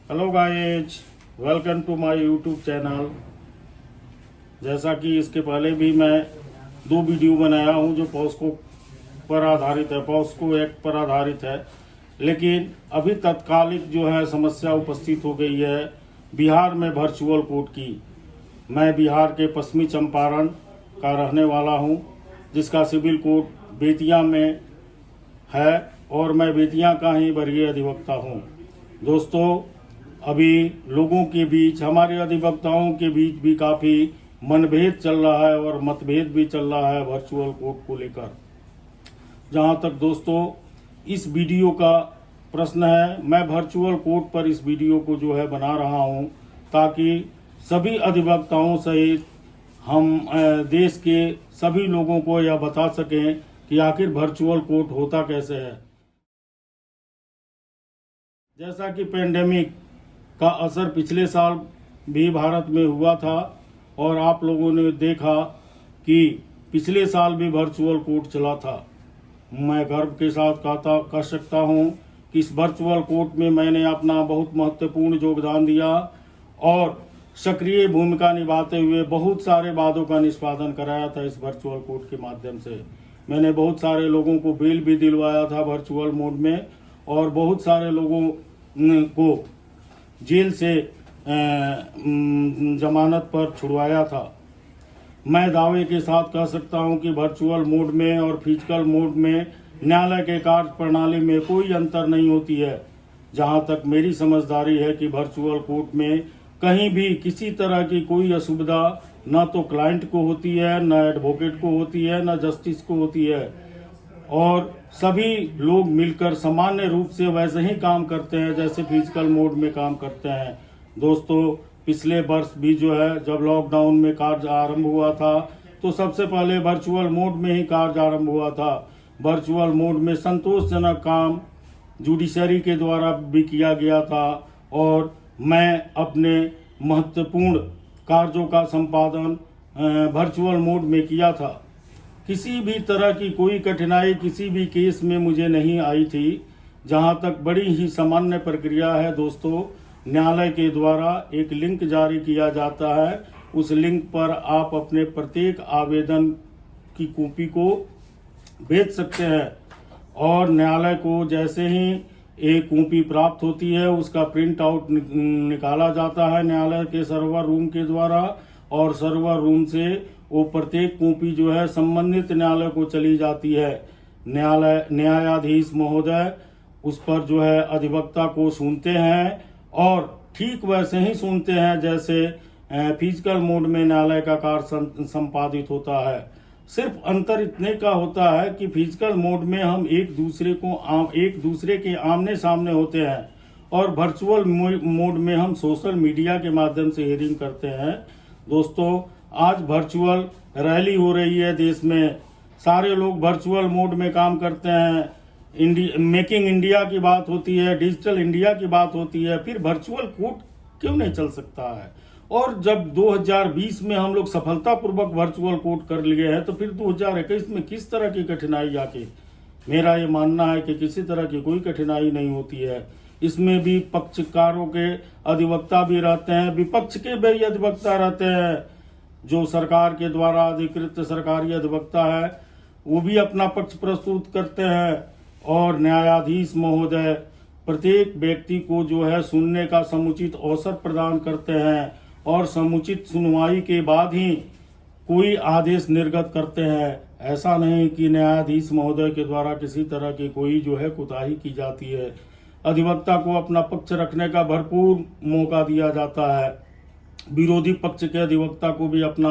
Hello guys, welcome to my YouTube channel. जैसा कि इसके पहले भी मैं 2 वीडियो बनाया हूं जो पॉस्को पर आधारित है, पॉस्को एक्ट पर आधारित है। लेकिन अभी तत्कालिक जो है समस्या उपस्थित हो गई है बिहार में वर्चुअल कोर्ट की। मैं बिहार के पश्चिमी चंपारण का रहने वाला हूं, जिसका सिविल कोर्ट बेतिया में है और मैं बेतिया का ही वरीय अधिवक्ता हूं। दोस्तों, अभी लोगों के बीच, हमारे अधिवक्ताओं के बीच भी काफ़ी मनभेद चल रहा है और मतभेद भी चल रहा है वर्चुअल कोर्ट को लेकर। जहाँ तक दोस्तों इस वीडियो का प्रश्न है, मैं वर्चुअल कोर्ट पर इस वीडियो को जो है बना रहा हूँ ताकि सभी अधिवक्ताओं सहित हम देश के सभी लोगों को यह बता सकें कि आखिर वर्चुअल कोर्ट होता कैसे है। जैसा कि पेंडेमिक का असर पिछले साल भी भारत में हुआ था और आप लोगों ने देखा कि पिछले साल भी वर्चुअल कोर्ट चला था। मैं गर्व के साथ कह सकता हूं कि इस वर्चुअल कोर्ट में मैंने अपना बहुत महत्वपूर्ण योगदान दिया और सक्रिय भूमिका निभाते हुए बहुत सारे वादों का निष्पादन कराया था। इस वर्चुअल कोर्ट के माध्यम से मैंने बहुत सारे लोगों को बेल भी दिलवाया था वर्चुअल मोड में और बहुत सारे लोगों को जेल से जमानत पर छुड़वाया था। मैं दावे के साथ कह सकता हूं कि वर्चुअल मोड में और फिजिकल मोड में न्यायालय के कार्य प्रणाली में कोई अंतर नहीं होती है। जहां तक मेरी समझदारी है कि वर्चुअल कोर्ट में कहीं भी किसी तरह की कोई असुविधा न तो क्लाइंट को होती है, न एडवोकेट को होती है, न जस्टिस को होती है और सभी लोग मिलकर सामान्य रूप से वैसे ही काम करते हैं जैसे फिजिकल मोड में काम करते हैं। दोस्तों, पिछले वर्ष भी जो है जब लॉकडाउन में कार्य आरंभ हुआ था तो सबसे पहले वर्चुअल मोड में ही कार्य आरंभ हुआ था। वर्चुअल मोड में संतोषजनक काम जुडिशरी के द्वारा भी किया गया था और मैं अपने महत्वपूर्ण कार्यों का संपादन वर्चुअल मोड में किया था। किसी भी तरह की कोई कठिनाई किसी भी केस में मुझे नहीं आई थी। जहां तक बड़ी ही सामान्य प्रक्रिया है दोस्तों, न्यायालय के द्वारा एक लिंक जारी किया जाता है। उस लिंक पर आप अपने प्रत्येक आवेदन की कॉपी को भेज सकते हैं और न्यायालय को जैसे ही एक कॉपी प्राप्त होती है उसका प्रिंट आउट निकाला जाता है न्यायालय के सर्वर रूम के द्वारा और सर्वर रूम से वो प्रत्येक कॉपी जो है संबंधित न्यायालय को चली जाती है। न्यायाधीश महोदय उस पर जो है अधिवक्ता को सुनते हैं और ठीक वैसे ही सुनते हैं जैसे फिजिकल मोड में न्यायालय का कार्य संपादित होता है। सिर्फ अंतर इतने का होता है कि फिजिकल मोड में हम एक दूसरे के आमने सामने होते हैं और वर्चुअल मोड में हम सोशल मीडिया के माध्यम से हियरिंग करते हैं। दोस्तों, आज वर्चुअल रैली हो रही है देश में, सारे लोग वर्चुअल मोड में काम करते हैं। मेकिंग इंडिया की बात होती है, डिजिटल इंडिया की बात होती है, फिर वर्चुअल कोर्ट क्यों नहीं चल सकता है? और जब 2020 में हम लोग सफलतापूर्वक वर्चुअल कोर्ट कर लिए हैं तो फिर 2021 में किस तरह की कठिनाई आके? मेरा ये मानना है कि किसी तरह की कोई कठिनाई नहीं होती है। इसमें भी पक्षकारों के अधिवक्ता भी रहते हैं, विपक्ष के भी अधिवक्ता रहते हैं। जो सरकार के द्वारा अधिकृत सरकारी अधिवक्ता है वो भी अपना पक्ष प्रस्तुत करते हैं और न्यायाधीश महोदय प्रत्येक व्यक्ति को जो है सुनने का समुचित अवसर प्रदान करते हैं और समुचित सुनवाई के बाद ही कोई आदेश निर्गत करते हैं। ऐसा नहीं कि न्यायाधीश महोदय के द्वारा किसी तरह की कोई जो है कोताही की जाती है। अधिवक्ता को अपना पक्ष रखने का भरपूर मौका दिया जाता है। विरोधी पक्ष के अधिवक्ता को भी अपना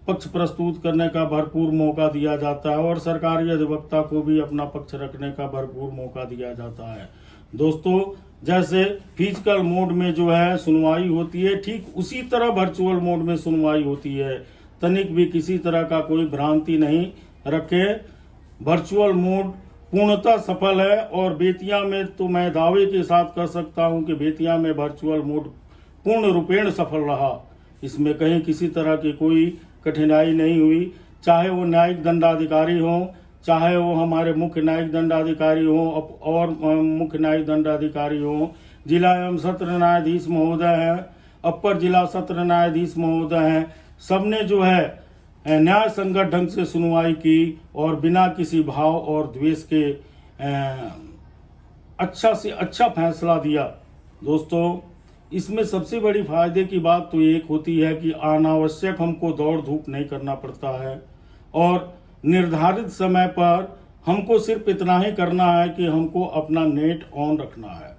पक्ष प्रस्तुत करने का भरपूर मौका दिया जाता है और सरकारी अधिवक्ता को भी अपना पक्ष रखने का भरपूर मौका दिया जाता है। दोस्तों, जैसे फिजिकल मोड में जो है सुनवाई होती है, ठीक उसी तरह वर्चुअल मोड में सुनवाई होती है। तनिक भी किसी तरह का कोई भ्रांति नहीं रखे। वर्चुअल मोड पूर्णतः सफल है और बेतिया में तो मैं दावे के साथ कह सकता हूं कि बेतिया में वर्चुअल मोड पूर्ण रूपेण सफल रहा। इसमें कहीं किसी तरह की कोई कठिनाई नहीं हुई, चाहे वो न्यायिक दंडाधिकारी हों, चाहे वो हमारे मुख्य न्यायिक दंडाधिकारी हों और मुख्य न्यायिक दंडाधिकारी हों, जिला एवं सत्र न्यायाधीश महोदय हैं, अपर जिला सत्र न्यायाधीश महोदय हैं, सबने जो है न्याय संगत ढंग से सुनवाई की और बिना किसी भाव और द्वेष के अच्छा से अच्छा फैसला दिया। दोस्तों, इसमें सबसे बड़ी फायदे की बात तो एक होती है कि अनावश्यक हमको दौड़ धूप नहीं करना पड़ता है और निर्धारित समय पर हमको सिर्फ इतना ही करना है कि हमको अपना नेट ऑन रखना है।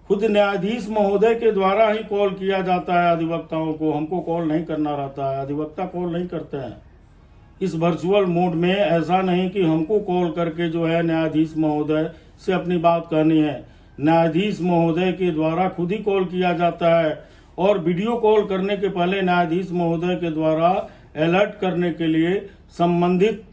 खुद न्यायाधीश महोदय के द्वारा ही कॉल किया जाता है अधिवक्ताओं को, हमको कॉल नहीं करना रहता है, अधिवक्ता कॉल नहीं करते हैं। इस वर्चुअल मोड में ऐसा नहीं कि हमको कॉल करके जो है न्यायाधीश महोदय से अपनी बात कहनी है। न्यायाधीश महोदय के द्वारा खुद ही कॉल किया जाता है और वीडियो कॉल करने के पहले न्यायाधीश महोदय के द्वारा अलर्ट करने के लिए संबंधित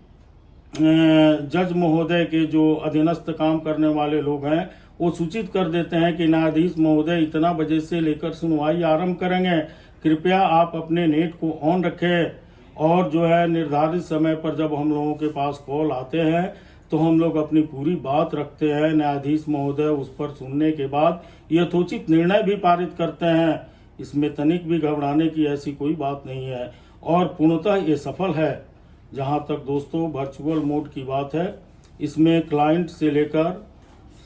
जज महोदय के जो अधीनस्थ काम करने वाले लोग हैं वो सूचित कर देते हैं कि न्यायाधीश महोदय इतना बजे से लेकर सुनवाई आरंभ करेंगे, कृपया आप अपने नेट को ऑन रखें। और जो है निर्धारित समय पर जब हम लोगों के पास कॉल आते हैं तो हम लोग अपनी पूरी बात रखते हैं। न्यायाधीश महोदय उस पर सुनने के बाद यथोचित निर्णय भी पारित करते हैं। इसमें तनिक भी घबराने की ऐसी कोई बात नहीं है और पूर्णतः ये सफल है। जहाँ तक दोस्तों वर्चुअल मोड की बात है, इसमें क्लाइंट से लेकर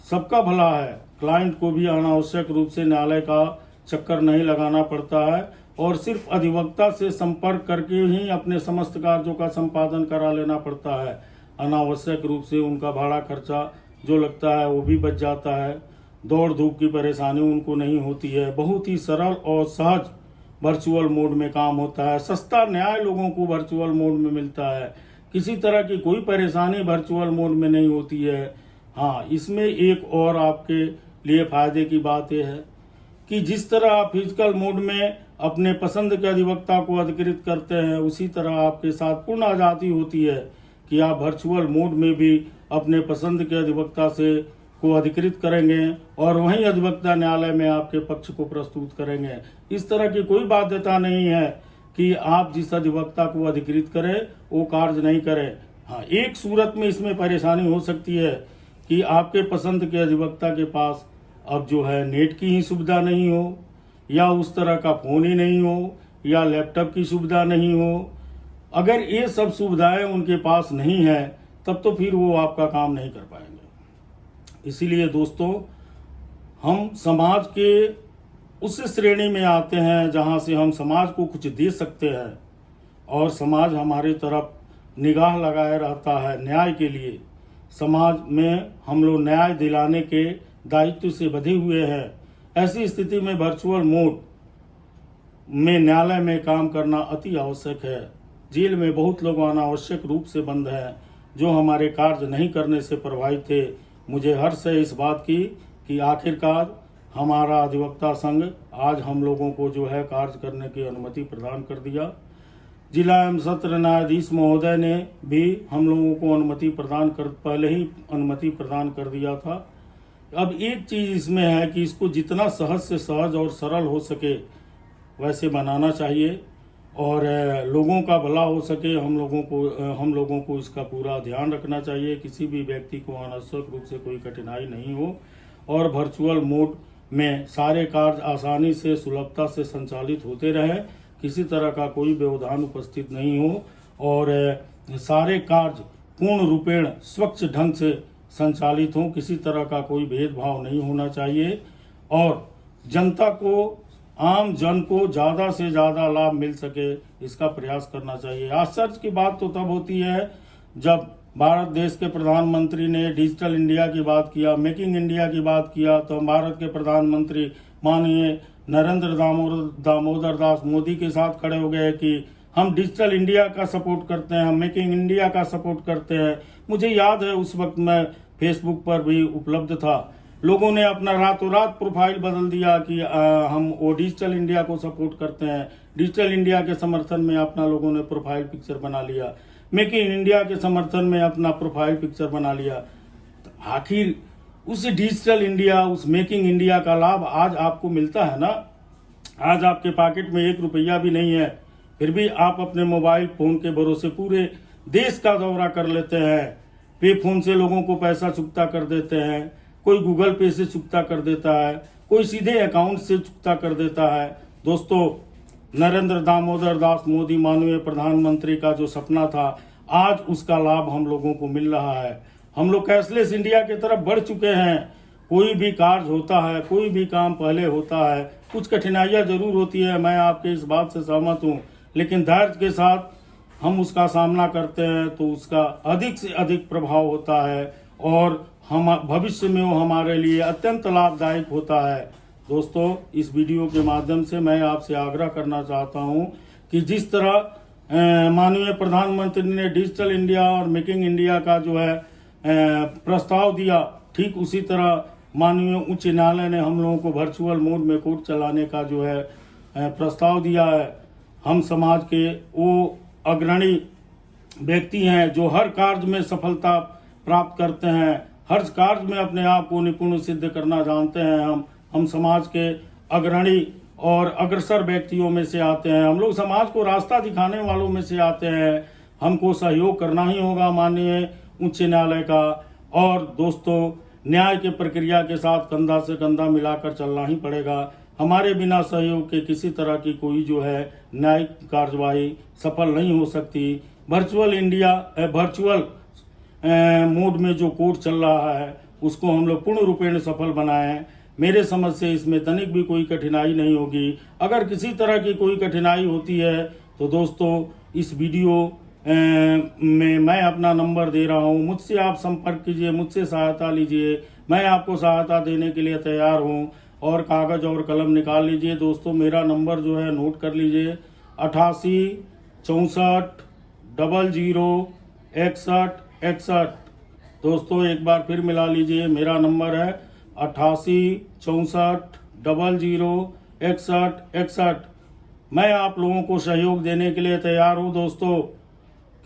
सबका भला है। क्लाइंट को भी अनावश्यक रूप से न्यायालय का चक्कर नहीं लगाना पड़ता है और सिर्फ अधिवक्ता से संपर्क करके ही अपने समस्त कार्यों का संपादन करा लेना पड़ता है। अनावश्यक रूप से उनका भाड़ा खर्चा जो लगता है वो भी बच जाता है। दौड़ धूप की परेशानी उनको नहीं होती है। बहुत ही सरल और सहज वर्चुअल मोड में काम होता है। सस्ता न्याय लोगों को वर्चुअल मोड में मिलता है। किसी तरह की कोई परेशानी वर्चुअल मोड में नहीं होती है। हाँ, इसमें एक और आपके लिए फायदे की बात यह है कि जिस तरह आप फिजिकल मोड में अपने पसंद के अधिवक्ता को अधिकृत करते हैं, उसी तरह आपके साथ पूर्ण आज़ादी होती है कि आप वर्चुअल मोड में भी अपने पसंद के अधिवक्ता से को अधिकृत करेंगे और वहीं अधिवक्ता न्यायालय में आपके पक्ष को प्रस्तुत करेंगे। इस तरह की कोई बाध्यता नहीं है कि आप जिस अधिवक्ता को अधिकृत करें वो कार्य नहीं करें। हाँ, एक सूरत में इसमें परेशानी हो सकती है कि आपके पसंद के अधिवक्ता के पास अब जो है नेट की ही सुविधा नहीं हो, या उस तरह का फ़ोन ही नहीं हो, या लैपटॉप की सुविधा नहीं हो। अगर ये सब सुविधाएं उनके पास नहीं है तब तो फिर वो आपका काम नहीं कर पाएंगे। इसीलिए दोस्तों, हम समाज के उस श्रेणी में आते हैं जहां से हम समाज को कुछ दे सकते हैं और समाज हमारी तरफ निगाह लगाए रहता है न्याय के लिए। समाज में हम लोग न्याय दिलाने के दायित्व से बंधे हुए हैं। ऐसी स्थिति में वर्चुअल मोड में न्यायालय में काम करना अति आवश्यक है। जेल में बहुत लोग अनावश्यक रूप से बंद हैं जो हमारे कार्य नहीं करने से प्रभावित थे। मुझे हर्ष है इस बात की कि आखिरकार हमारा अधिवक्ता संघ आज हम लोगों को जो है कार्य करने की अनुमति प्रदान कर दिया। जिला एवं सत्र न्यायाधीश महोदय ने भी हम लोगों को पहले ही अनुमति प्रदान कर दिया था। अब एक चीज़ इसमें है कि इसको जितना सहज से सहज और सरल हो सके वैसे बनाना चाहिए और लोगों का भला हो सके हम लोगों को इसका पूरा ध्यान रखना चाहिए। किसी भी व्यक्ति को अनावश्यक रूप से कोई कठिनाई नहीं हो और वर्चुअल मोड में सारे कार्य आसानी से सुलभता से संचालित होते रहे, किसी तरह का कोई व्यवधान उपस्थित नहीं हो और सारे कार्य पूर्ण रूपेण स्वच्छ ढंग से संचालित हों। किसी तरह का कोई भेदभाव नहीं होना चाहिए और जनता को, आम जन को ज़्यादा से ज़्यादा लाभ मिल सके इसका प्रयास करना चाहिए। आश्चर्य की बात तो तब होती है जब भारत देश के प्रधानमंत्री ने डिजिटल इंडिया की बात किया, मेकिंग इंडिया की बात किया, तो भारत के प्रधानमंत्री माननीय नरेंद्र दामोदर दास मोदी के साथ खड़े हो गए कि हम डिजिटल इंडिया का सपोर्ट करते हैं, हम मेकिंग इंडिया का सपोर्ट करते हैं। मुझे याद है उस वक्त मैं फेसबुक पर भी उपलब्ध था। लोगों ने अपना रातों रात प्रोफाइल बदल दिया कि हम वो डिजिटल इंडिया को सपोर्ट करते हैं। डिजिटल इंडिया के समर्थन में अपना लोगों ने प्रोफाइल पिक्चर बना लिया, मेकिंग इंडिया के समर्थन में अपना प्रोफाइल पिक्चर बना लिया। तो आखिर उस डिजिटल इंडिया, उस मेकिंग इंडिया का लाभ आज आपको मिलता है ना। आज आपके पॉकेट में 1 रुपया भी नहीं है, फिर भी आप अपने मोबाइल फोन के भरोसे पूरे देश का दौरा कर लेते हैं, पे फोन से लोगों को पैसा चुकता कर देते हैं। कोई गूगल पे से चुकता कर देता है, कोई सीधे अकाउंट से चुकता कर देता है। दोस्तों, नरेंद्र दामोदर दास मोदी माननीय प्रधानमंत्री का जो सपना था, आज उसका लाभ हम लोगों को मिल रहा है। हम लोग कैशलेस इंडिया की तरफ बढ़ चुके हैं। कोई भी कार्य होता है, कोई भी काम पहले होता है, कुछ कठिनाइयाँ जरूर होती है, मैं आपके इस बात से सहमत हूँ, लेकिन धैर्य के साथ हम उसका सामना करते हैं तो उसका अधिक से अधिक प्रभाव होता है और हम भविष्य में वो हमारे लिए अत्यंत लाभदायक होता है। दोस्तों, इस वीडियो के माध्यम से मैं आपसे आग्रह करना चाहता हूँ कि जिस तरह माननीय प्रधानमंत्री ने डिजिटल इंडिया और मेकिंग इंडिया का जो है प्रस्ताव दिया, ठीक उसी तरह माननीय उच्च न्यायालय ने हम लोगों को वर्चुअल मोड में कोर्ट चलाने का जो है प्रस्ताव दिया है। हम समाज के वो अग्रणी व्यक्ति हैं जो हर कार्य में सफलता प्राप्त करते हैं, हर कार्य में अपने आप को निपुण सिद्ध करना जानते हैं। हम समाज के अग्रणी और अग्रसर व्यक्तियों में से आते हैं। हम लोग समाज को रास्ता दिखाने वालों में से आते हैं। हमको सहयोग करना ही होगा माननीय उच्च न्यायालय का, और दोस्तों, न्याय के प्रक्रिया के साथ कंधा से कंधा मिलाकर चलना ही पड़ेगा। हमारे बिना सहयोग के किसी तरह की कोई जो है न्यायिक कार्यवाही सफल नहीं हो सकती। वर्चुअल मोड में जो कोर्ट चल रहा है उसको हम लोग पूर्ण रूपेण सफल बनाएं। मेरे समझ से इसमें तनिक भी कोई कठिनाई नहीं होगी। अगर किसी तरह की कोई कठिनाई होती है तो दोस्तों, इस वीडियो में मैं अपना नंबर दे रहा हूँ, मुझसे आप संपर्क कीजिए, मुझसे सहायता लीजिए। मैं आपको सहायता देने के लिए तैयार हूँ, और कागज़ और कलम निकाल लीजिए। दोस्तों, मेरा नंबर जो है नोट कर लीजिए, 88 64 00 61 61। दोस्तों, एक बार फिर मिला लीजिए, मेरा नंबर है 88 64 00 61 61। मैं आप लोगों को सहयोग देने के लिए तैयार हूँ। दोस्तों,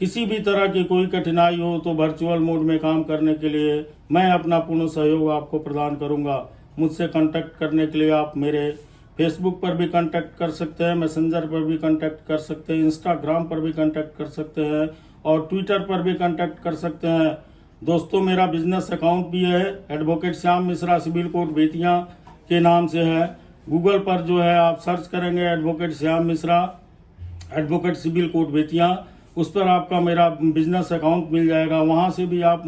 किसी भी तरह की कोई कठिनाई हो तो वर्चुअल मोड में काम करने के लिए मैं अपना पूर्ण सहयोग आपको प्रदान करूंगा। मुझसे कांटेक्ट करने के लिए आप मेरे फेसबुक पर भी कांटेक्ट कर सकते हैं, मैसेंजर पर भी कांटेक्ट कर सकते हैं, इंस्टाग्राम पर भी कांटेक्ट कर सकते हैं, और ट्विटर पर भी कांटेक्ट कर सकते हैं। दोस्तों, मेरा बिजनेस अकाउंट भी है, advocate Shyam Mishra civil court Bettiah के नाम से है। गूगल पर जो है आप सर्च करेंगे advocate Shyam Mishra advocate civil court Bettiah, उस पर आपका मेरा बिजनेस अकाउंट मिल जाएगा। वहाँ से भी आप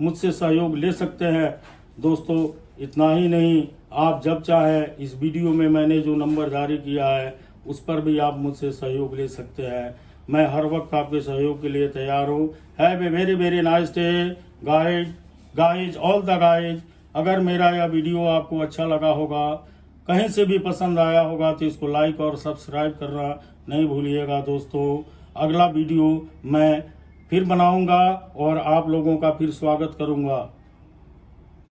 मुझसे सहयोग ले सकते हैं। दोस्तों, इतना ही नहीं, आप जब चाहें इस वीडियो में मैंने जो नंबर जारी किया है उस पर भी आप मुझसे सहयोग ले सकते हैं। मैं हर वक्त आपके सहयोग के लिए तैयार हूँ। Have a very very nice day guys, all the guys. अगर मेरा यह वीडियो आपको अच्छा लगा होगा, कहीं से भी पसंद आया होगा, तो इसको लाइक और सब्सक्राइब करना नहीं भूलिएगा। दोस्तों, अगला वीडियो मैं फिर बनाऊंगा और आप लोगों का फिर स्वागत करूंगा।